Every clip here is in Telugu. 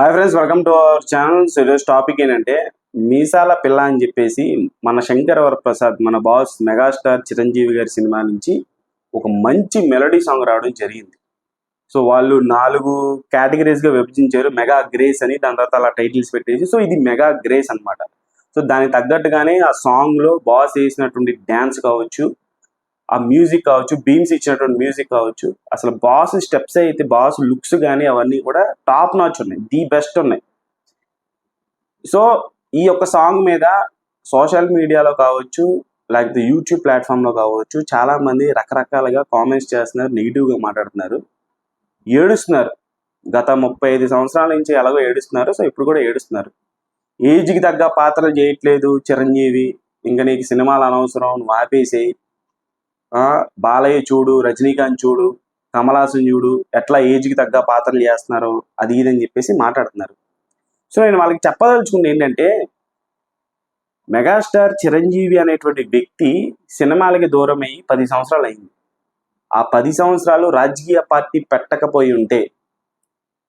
Hi friends, welcome to our channel. ఈరోజు టాపిక్ ఏంటంటే మీసాల పిల్ల అని చెప్పేసి మన శంకర్ వరప్రసాద్, మన బాస్ మెగాస్టార్ చిరంజీవి గారి సినిమా నుంచి ఒక మంచి మెలోడీ సాంగ్ రావడం జరిగింది. సో వాళ్ళు 4 కేటగిరీస్గా విభజించారు. మెగా గ్రేస్ అని, దాని తర్వాత అలా టైటిల్స్ పెట్టేసి, సో ఇది మెగా గ్రేస్ అనమాట. సో దానికి తగ్గట్టుగానే ఆ సాంగ్లో బాస్ వేసినటువంటి డ్యాన్స్ కావచ్చు, ఆ మ్యూజిక్ కావచ్చు, బీమ్స్ ఇచ్చినటువంటి మ్యూజిక్ కావచ్చు, అసలు బాస్ స్టెప్స్ అయితే, బాస్ లుక్స్ కానీ అవన్నీ కూడా టాప్ నాచ్ ఉన్నాయి, ది బెస్ట్ ఉన్నాయి. సో ఈ యొక్క సాంగ్ మీద సోషల్ మీడియాలో కావచ్చు, లేకపోతే యూట్యూబ్ ప్లాట్ఫామ్లో కావచ్చు, చాలామంది రకరకాలుగా కామెంట్స్ చేస్తున్నారు, నెగిటివ్గా మాట్లాడుతున్నారు, ఏడుస్తున్నారు. గత 35 సంవత్సరాల నుంచి ఎలాగో ఏడుస్తున్నారు. సో ఇప్పుడు కూడా ఏడుస్తున్నారు. ఏజ్కి తగ్గ పాత్రలు చేయట్లేదు చిరంజీవి, ఇంకా నీకు సినిమాలు అనవసరం, నువ్వు ఆపేసేయి, బాలయ్య చూడు, రజనీకాంత్ చూడు, కమల్ హాసన్ చూడు, ఎట్లా ఏజ్కి తగ్గ పాత్రలు చేస్తున్నారు, అది ఇదని చెప్పేసి మాట్లాడుతున్నారు. సో నేను వాళ్ళకి చెప్పదలుచుకుంది ఏంటంటే, మెగాస్టార్ చిరంజీవి అనేటువంటి వ్యక్తి సినిమాలకి దూరమై 10 సంవత్సరాలు అయింది. ఆ 10 సంవత్సరాలు రాజకీయ పార్టీ పెట్టకపోయి ఉంటే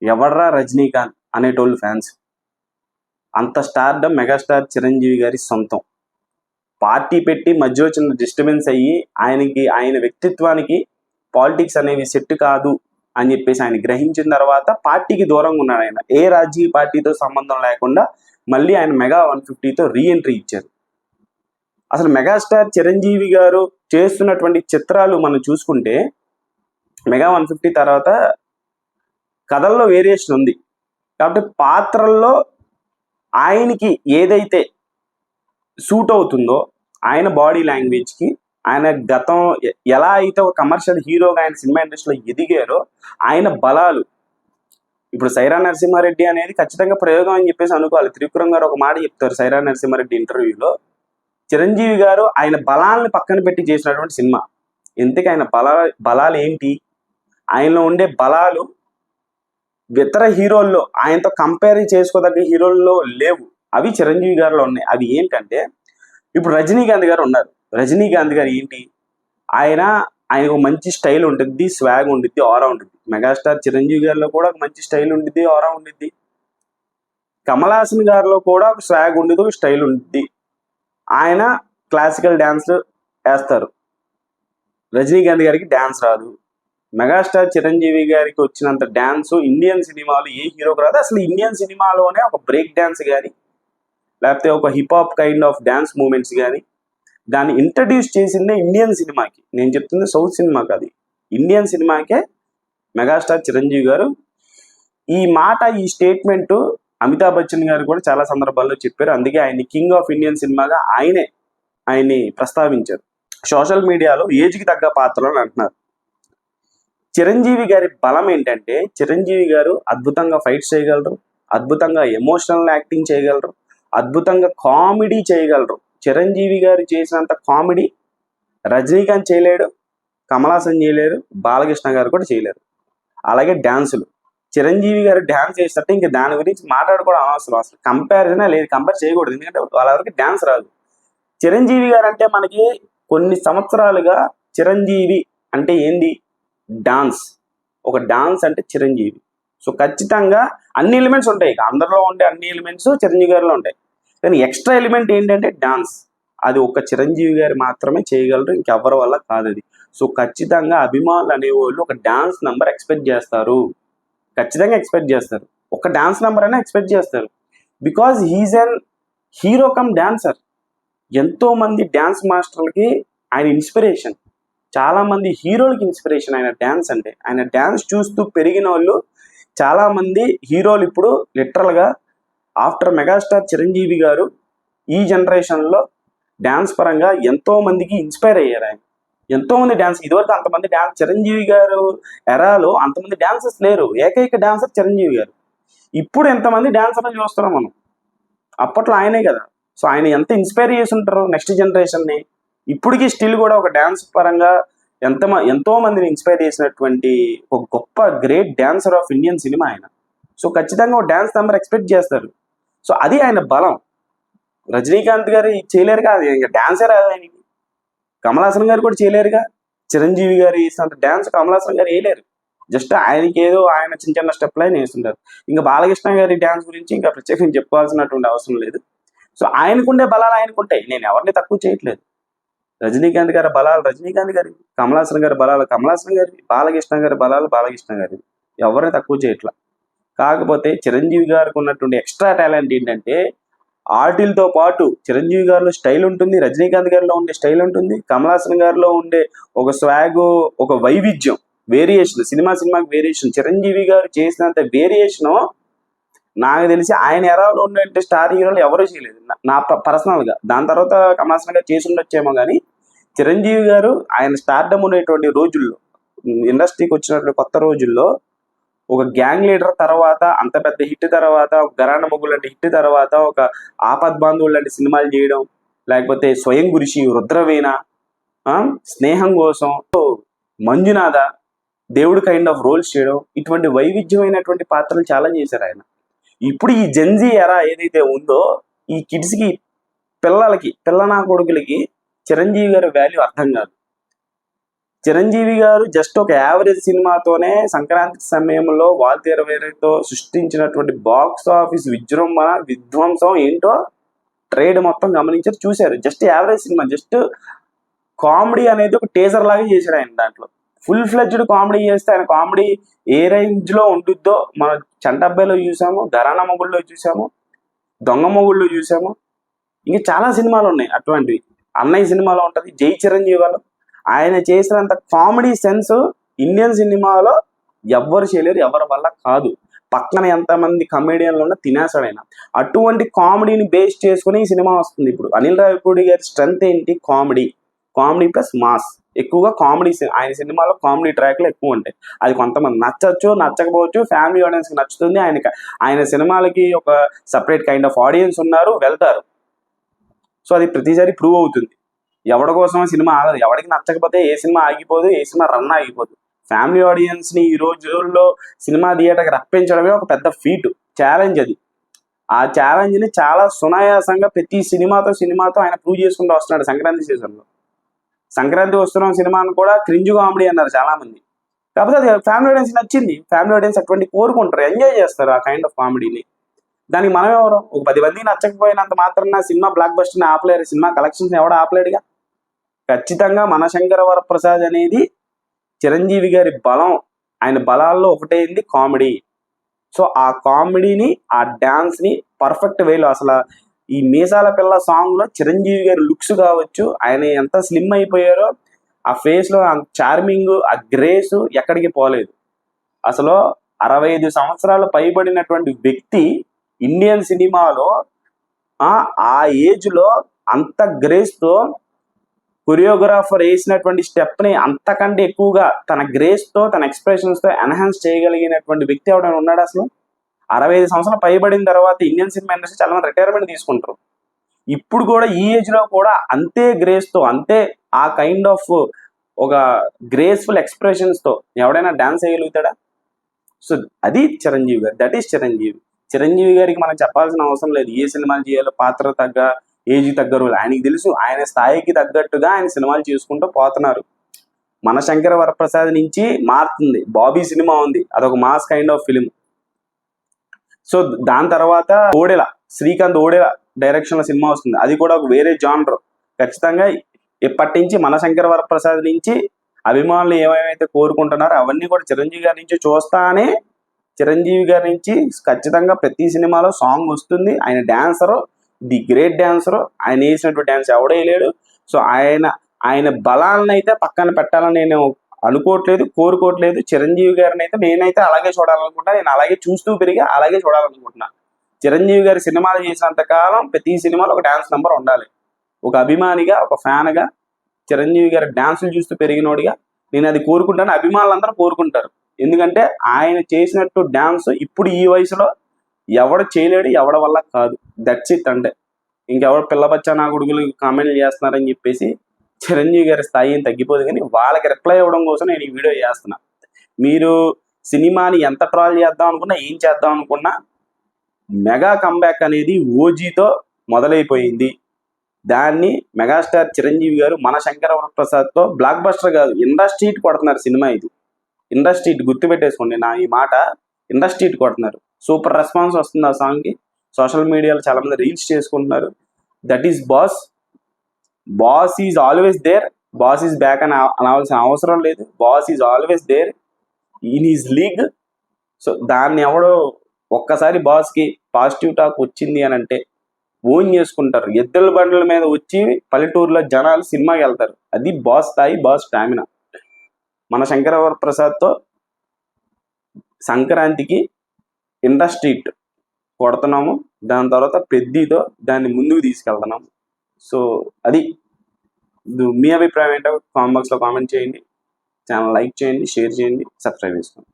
ఎవర్రా రజనీకాంత్ అనేటోళ్ళు ఫ్యాన్స్. అంత స్టార్డమ్ మెగాస్టార్ చిరంజీవి గారి సొంతం. పార్టీ పెట్టి మధ్యలో చిన్న డిస్టర్బెన్స్ అయ్యి ఆయన వ్యక్తిత్వానికి పాలిటిక్స్ అనేవి సెట్ కాదు అని చెప్పేసి ఆయన గ్రహించిన తర్వాత పార్టీకి దూరంగా ఉన్నాడు. ఆయన ఏ రాజకీయ పార్టీతో సంబంధం లేకుండా మళ్ళీ ఆయన మెగా 150తో రీఎంట్రీ ఇచ్చారు. అసలు మెగాస్టార్ చిరంజీవి గారు చేస్తున్నటువంటి చిత్రాలు మనం చూసుకుంటే, మెగా 150 తర్వాత కథల్లో వేరియేషన్ ఉంది. కాబట్టి పాత్రల్లో ఆయనకి ఏదైతే సూట్ అవుతుందో, ఆయన బాడీ లాంగ్వేజ్కి, ఆయన గతం ఎలా అయితే ఒక కమర్షియల్ హీరోగా ఆయన సినిమా ఇండస్ట్రీలో ఎదిగారో, ఆయన బలాలు, ఇప్పుడు సైరా నరసింహారెడ్డి అనేది ఖచ్చితంగా ప్రయోగం అని చెప్పేసి అనుకోవాలి. త్రిపురం గారు ఒక మాట చెప్తారు సైరా నరసింహారెడ్డి ఇంటర్వ్యూలో, చిరంజీవి గారు ఆయన బలాలను పక్కన పెట్టి చేసినటువంటి సినిమా. ఇంతకీ ఆయన బలాలు ఏంటి, ఆయనలో ఉండే బలాలు ఇతర హీరోల్లో ఆయనతో కంపేర్ చేసుకోదగ్గ హీరోల్లో లేవు, అవి చిరంజీవి గారిలో ఉన్నాయి. అవి ఏంటంటే, ఇప్పుడు రజనీకాంత్ గారు ఉన్నారు. రజనీకాంత్ గారు ఏంటి, ఆయనకు మంచి స్టైల్ ఉంటుంది, స్వాగ్ ఉంటుంది, ఆరా ఉంటుంది. మెగాస్టార్ చిరంజీవి గారిలో కూడా ఒక మంచి స్టైల్ ఉంటుంది, ఆరా ఉంటుంది. కమల్ హాసన్ గారిలో కూడా ఒక స్వాగ్ ఉండదు, ఒక స్టైల్ ఉంటుంది. ఆయన క్లాసికల్ డ్యాన్స్ వేస్తారు, రజనీకాంత్ గారికి డ్యాన్స్ రాదు. మెగాస్టార్ చిరంజీవి గారికి వచ్చినంత డ్యాన్స్ ఇండియన్ సినిమాలో ఏ హీరోకి రాదు. అసలు ఇండియన్ సినిమాలోనే ఒక బ్రేక్ డ్యాన్స్ కానీ, లేకపోతే ఒక hip hop kind of dance moments కానీ, దాన్ని ఇంట్రడ్యూస్ చేసిందే ఇండియన్ సినిమాకి. నేను చెప్తుంది సౌత్ సినిమా కాదు, ఇండియన్ సినిమాకే మెగాస్టార్ చిరంజీవి గారు. ఈ మాట, ఈ స్టేట్మెంటు అమితాబ్ బచ్చన్ గారు కూడా చాలా సందర్భాల్లో చెప్పారు. అందుకే ఆయన్ని కింగ్ ఆఫ్ ఇండియన్ సినిమాగా ఆయన్ని ప్రస్తావించారు. సోషల్ మీడియాలో ఏజ్కి తగ్గ పాత్రలు అంటున్నారు. చిరంజీవి గారి బలం ఏంటంటే, చిరంజీవి గారు అద్భుతంగా ఫైట్స్ చేయగలరు, అద్భుతంగా ఎమోషనల్ యాక్టింగ్ చేయగలరు, అద్భుతంగా కామెడీ చేయగలరు. చిరంజీవి గారు చేసినంత కామెడీ రజనీకాంత్ చేయలేడు, కమల్ హాసన్ చేయలేరు, బాలకృష్ణ గారు కూడా చేయలేరు. అలాగే డ్యాన్సులు, చిరంజీవి గారు డ్యాన్స్ చేస్తుంటే ఇంకా దాని గురించి మాట్లాడుకోవడం అనవసరం, అసలు కంపారిజనే లేదు, కంపేర్ చేయకూడదు. ఎందుకంటే వాళ్ళ వరకు డ్యాన్స్ రాదు. చిరంజీవి గారు అంటే మనకి కొన్ని సంవత్సరాలుగా చిరంజీవి అంటే ఏంది, డాన్స్. ఒక డాన్స్ అంటే చిరంజీవి. సో ఖచ్చితంగా అన్ని ఎలిమెంట్స్ ఉంటాయి, అందరిలో ఉండే అన్ని ఎలిమెంట్స్ చిరంజీవి గారిలో ఉంటాయి. కానీ ఎక్స్ట్రా ఎలిమెంట్ ఏంటంటే డాన్స్. అది ఒక చిరంజీవి గారు మాత్రమే చేయగలరు, ఇంకెవరి వల్ల కాదు అది. సో ఖచ్చితంగా అభిమానులు అనేవాళ్ళు ఒక డాన్స్ నెంబర్ ఎక్స్పెక్ట్ చేస్తారు, ఖచ్చితంగా ఎక్స్పెక్ట్ చేస్తారు. ఒక డాన్స్ నెంబర్ అయినా ఎక్స్పెక్ట్ చేస్తారు. Because he's an hero cum dancer. ఎంతోమంది డ్యాన్స్ మాస్టర్లకి ఆయన ఇన్స్పిరేషన్, చాలామంది హీరోలకి ఇన్స్పిరేషన్ ఆయన డ్యాన్స్ అంటే. ఆయన డ్యాన్స్ చూస్తూ పెరిగిన వాళ్ళు చాలామంది హీరోలు ఇప్పుడు లిటరల్గా ఆఫ్టర్ మెగాస్టార్ చిరంజీవి గారు ఈ జనరేషన్లో డ్యాన్స్ పరంగా ఎంతోమందికి ఇన్స్పైర్ అయ్యారు. ఆయన ఎంతోమంది డ్యాన్స్, ఇదివరకు అంతమంది డ్యాన్స్ చిరంజీవి గారు ఎరాలో అంతమంది డాన్సర్స్ లేరు, ఏకైక డాన్సర్ చిరంజీవి గారు. ఇప్పుడు ఎంతమంది డాన్సర్లు చూస్తున్నాం మనం, అప్పట్లో ఆయనే కదా. సో ఆయన ఎంత ఇన్స్పైర్ చేసి ఉంటారు నెక్స్ట్ జనరేషన్ని. ఇప్పటికీ స్టిల్ కూడా ఒక డ్యాన్స్ పరంగా ఎంతో మందిని ఇన్స్పైర్ చేసినటువంటి ఒక గొప్ప great dancer of Indian cinema ఆయన. సో ఖచ్చితంగా ఒక డ్యాన్స్ నెంబర్ ఎక్స్పెక్ట్ చేస్తారు. సో అది ఆయన బలం. రజనీకాంత్ గారు చేయలేరు కాదు, ఇంకా డాన్సే రాదు ఆయనకి. కమల్ హాసన్ గారు కూడా చేయలేరుగా. చిరంజీవి గారు వేసినంత డ్యాన్స్ కమల్ హాసన్ గారు వేయలేరు. జస్ట్ ఆయనకి ఏదో ఆయన చిన్న చిన్న స్టెప్లు ఆయన వేస్తుంటారు. ఇంకా బాలకృష్ణ గారి డ్యాన్స్ గురించి ఇంకా ప్రత్యేకంగా చెప్పుకోవాల్సినటువంటి అవసరం లేదు. సో ఆయనకుండే బలాలు ఆయనకుంటాయి, నేను ఎవరిని తక్కువ చేయట్లేదు. రజనీకాంత్ గారి బలాలు రజనీకాంత్ గారి, కమలాసన్ గారి బలాలు కమలాసన్ గారి, బాలకృష్ణ గారి బలాలు బాలకృష్ణ గారి, ఎవరిని తక్కువ చేయట్లా. కాకపోతే చిరంజీవి గారికి ఉన్నటువంటి ఎక్స్ట్రా టాలెంట్ ఏంటంటే ఆర్టిల్తో పాటు చిరంజీవి గారిలో స్టైల్ ఉంటుంది, రజనీకాంత్ గారిలో ఉండే స్టైల్ ఉంటుంది, కమలాసన్ గారిలో ఉండే ఒక స్వాగ్, ఒక వైవిధ్యం, వేరియేషన్, సినిమాకి వేరియేషన్. చిరంజీవి గారు చేసినంత వేరియేషన్ నాకు తెలిసి ఆయన ఎరాలో ఉన్నట్టు స్టార్ హీరోలు ఎవరూ చేయలేదు నా పర్సనల్గా. దాని తర్వాత కమలాసన్ గారు చేసి ఉండొచ్చేమో కానీ చిరంజీవి గారు ఆయన స్టార్డమ్ ఉండేటువంటి రోజుల్లో, ఇండస్ట్రీకి వచ్చినటువంటి కొత్త రోజుల్లో ఒక గ్యాంగ్ లీడర్ తర్వాత, అంత పెద్ద హిట్ తర్వాత, ఒక గరాణ మొగ్గు లాంటి హిట్ తర్వాత, ఒక ఆపద్ బాంధవులు లాంటి సినిమాలు చేయడం, లేకపోతే స్వయం గురిషి, రుద్రవీణ, స్నేహం కోసం, మంజునాథ, దేవుడు కైండ్ ఆఫ్ రోల్స్ చేయడం, ఇటువంటి వైవిధ్యమైనటువంటి పాత్రలు చాలా చేశారు ఆయన. ఇప్పుడు ఈ జెన్జీ ఎరా ఏదైతే ఉందో, ఈ కిడ్స్కి, పిల్లనా కొడుకులకి చిరంజీవి గారి వాల్యూ అర్థం కాదు. చిరంజీవి గారు జస్ట్ ఒక యావరేజ్ సినిమాతోనే సంక్రాంతి సమయంలో వాల్తీర వేరేతో సృష్టించినటువంటి బాక్స్ ఆఫీస్ విజృంభణ, విధ్వంసం ఏంటో ట్రేడ్ మొత్తం గమనించారు, చూశారు. Just average cinema, just comedy అనేది ఒక టేజర్ లాగా చేశాడు ఆయన. దాంట్లో ఫుల్ ఫ్లెడ్జ్డ్ కామెడీ చేస్తే ఆయన కామెడీ ఏ రేంజ్లో ఉంటుందో మనం చంటబ్బాయిలో చూసాము, ఘరానా మొగుళ్ళలో చూసాము, దొంగ మొగుళ్ళు చూసాము, ఇంకా చాలా సినిమాలు ఉన్నాయి అటువంటివి. అన్నయ్య సినిమాలో ఉంటుంది, జై చిరంజీవి వాళ్ళు. ఆయన చేసినంత కామెడీ సెన్స్ ఇండియన్ సినిమాలో ఎవ్వరు చేయలేరు, ఎవరి వల్ల కాదు. పక్కన ఎంతమంది కమెడియన్లు ఉన్నా తినేసాడు ఆయన. అటువంటి కామెడీని బేస్ చేసుకుని ఈ సినిమా వస్తుంది. ఇప్పుడు అనిల్ రావిపూడి గారి స్ట్రెంత్ ఏంటి? Comedy plus mass. ఎక్కువగా కామెడీ, ఆయన సినిమాలో కామెడీ ట్రాక్లు ఎక్కువ ఉంటాయి. అది కొంతమంది నచ్చచ్చు, నచ్చకపోవచ్చు, ఫ్యామిలీ ఆడియన్స్కి నచ్చుతుంది. ఆయన సినిమాలకి ఒక సపరేట్ కైండ్ ఆఫ్ ఆడియన్స్ ఉన్నారు, వెళ్తారు. సో అది ప్రతిసారి ప్రూవ్ అవుతుంది. ఎవరి కోసం సినిమా ఆగదు, ఎవరికి నచ్చకపోతే ఏ సినిమా ఆగిపోదు, ఏ సినిమా రన్ ఆగిపోదు. ఫ్యామిలీ ఆడియన్స్ని ఈ రోజుల్లో సినిమా థియేటర్కి రప్పించడమే ఒక పెద్ద ఫీట్, ఛాలెంజ్ అది. ఆ ఛాలెంజ్ని చాలా సునాయాసంగా ప్రతి సినిమాతో ఆయన ప్రూవ్ చేసుకుంటూ వస్తున్నాడు. సంక్రాంతి సీజన్లో సంక్రాంతి వస్తున్నాం సినిమాను కూడా క్రింజ్ కామెడీ అన్నారు చాలా మంది. కాకపోతే అది ఫ్యామిలీ ఆడియన్స్ నచ్చింది. ఫ్యామిలీ ఆడియన్స్ అటువంటి కోరుకుంటారు, ఎంజాయ్ చేస్తారు ఆ కైండ్ ఆఫ్ కామెడీని. దానికి మనం ఎవరు? ఒక 10 మందికి నచ్చకపోయినంత మాత్రాన సినిమా బ్లాక్ బస్టర్ని ఆపలేరు, సినిమా కలెక్షన్స్ ఎవడ ఆపలేడుగా. ఖచ్చితంగా మనశంకర వరప్రసాద్ అనేది చిరంజీవి గారి బలం, ఆయన బలాల్లో ఒకటైంది కామెడీ. సో ఆ కామెడీని, ఆ డ్యాన్స్ని పర్ఫెక్ట్ వేలో, అసలు ఈ మీసాల పిల్ల సాంగ్లో చిరంజీవి గారి లుక్స్ కావచ్చు, ఆయన ఎంత స్లిమ్ అయిపోయారో, ఆ ఫేస్లో ఆ చార్మింగ్, ఆ గ్రేస్ ఎక్కడికి పోలేదు. అసలు 65 సంవత్సరాలు పైబడినటువంటి వ్యక్తి ఇండియన్ సినిమాలో ఆ ఏజ్లో అంత గ్రేస్తో కొరియోగ్రాఫర్ వేసినటువంటి స్టెప్ని అంతకంటే ఎక్కువగా తన గ్రేస్తో, తన ఎక్స్ప్రెషన్స్తో ఎన్హాన్స్ చేయగలిగినటువంటి వ్యక్తి ఎవడైనా ఉన్నాడు? అసలు 65 సంవత్సరాలు పైబడిన తర్వాత ఇండియన్ సినిమా ఇండస్ట్రీ చాలా మంది రిటైర్మెంట్ తీసుకుంటారు. ఇప్పుడు కూడా ఈ ఏజ్లో కూడా అంతే గ్రేస్తో, అంతే ఆ కైండ్ ఆఫ్ ఒక గ్రేస్ఫుల్ ఎక్స్ప్రెషన్స్తో ఎవడైనా డాన్స్ వేయగలుగుతాడా? సో అది చిరంజీవి గారు, దట్ ఈస్ చిరంజీవి గారికి మనం చెప్పాల్సిన అవసరం లేదు. ఏ సినిమాలు చేయాలో పాత్ర తగ్గ, ఏజ్కి తగ్గ రోజు ఆయనకి తెలుసు. ఆయన స్థాయికి తగ్గట్టుగా ఆయన సినిమాలు చేసుకుంటూ పోతున్నారు. మనశంకర వరప్రసాద్ నుంచి మారుతుంది, బాబీ సినిమా ఉంది, అదొక mass kind of film. So దాని తర్వాత శ్రీకాంత్ ఓడేల డైరెక్షన్లో సినిమా వస్తుంది, అది కూడా ఒక వేరే జానర్. ఖచ్చితంగా ఇప్పటి నుంచి మనశంకర వరప్రసాద్ నుంచి అభిమానులు ఏమైతే కోరుకుంటున్నారో అవన్నీ కూడా చిరంజీవి గారి నుంచి చూస్తానే. చిరంజీవి గారి నుంచి ఖచ్చితంగా ప్రతి సినిమాలో సాంగ్ వస్తుంది. ఆయన డాన్సరు, ది గ్రేట్ డాన్సరు, ఆయన వేసినటువంటి డాన్స్ ఎవడేయలేడు. సో ఆయన బలాలను అయితే పక్కన పెట్టాలని నేను అనుకోవట్లేదు, కోరుకోవట్లేదు. చిరంజీవి గారిని అయితే నేనైతే అలాగే చూడాలనుకుంటా. నేను అలాగే చూస్తూ పెరిగి అలాగే చూడాలనుకుంటున్నా. చిరంజీవి గారి సినిమాలు చేసినంత కాలం ప్రతి సినిమాలో ఒక డాన్స్ నెంబర్ ఉండాలి. ఒక అభిమానిగా, ఒక ఫ్యాన్గా, చిరంజీవి గారి డాన్సులు చూస్తూ పెరిగినోడిగా నేను అది కోరుకుంటాను. అభిమానులందరూ కోరుకుంటారు. ఎందుకంటే ఆయన చేసినట్టు డాన్స్ ఇప్పుడు ఈ వయసులో ఎవడు చేయలేడు, ఎవడి వల్ల కాదు. That's it. అంటే ఇంకెవరు పిల్లబచ్చా నా కొడుకులు కామెంట్లు చేస్తున్నారని చెప్పేసి చిరంజీవి గారి స్థాయి ఏం తగ్గిపోదు. కానీ వాళ్ళకి రిప్లై ఇవ్వడం కోసం నేను ఈ వీడియో చేస్తున్నా. మీరు సినిమాని ఎంత ట్రాల్ చేద్దాం అనుకున్నా, ఏం చేద్దాం అనుకున్నా, మెగా కంబ్యాక్ అనేది ఓజీతో మొదలైపోయింది. దాన్ని మెగాస్టార్ చిరంజీవి గారు మనశంకర వరప్రసాద్తో బ్లాక్ బస్టర్ కాదు, ఇండస్ట్రీ కొడుతున్నారు సినిమా ఇది. ఇండస్ట్రీ గుర్తుపెట్టేసుకోండి నా ఈ మాట. ఇండస్ట్రీ కొడుతున్నారు. సూపర్ రెస్పాన్స్ వస్తుంది ఆ సాంగ్కి. సోషల్ మీడియాలో చాలా మంది రీల్స్ చేసుకుంటున్నారు. That is boss. Boss is always there. Boss is back అని అనవలసిన అవసరం లేదు. Boss is always there in his league. So దాన్ని ఎవడో ఒక్కసారి బాస్కి పాజిటివ్ టాక్ వచ్చింది అని అంటే ఓన్ చేసుకుంటారు. ఎద్దుల బండ్ల మీద వచ్చి పల్లెటూరులో జనాలు సినిమాకి వెళ్తారు. అది బాస్ స్థాయి, బాస్ స్టామినా. మన శంకరవరప్రసాద్తో సంక్రాంతికి ఇండస్ట్రీ కొడుతున్నాము. దాని తర్వాత పెద్దీతో దాన్ని ముందుకు తీసుకెళ్తున్నాము. సో అది మీ అభిప్రాయం ఏంటో కామెంట్ బాక్స్లో కామెంట్ చేయండి. ఛానల్ లైక్ చేయండి, షేర్ చేయండి, సబ్స్క్రైబ్ చేసుకోండి.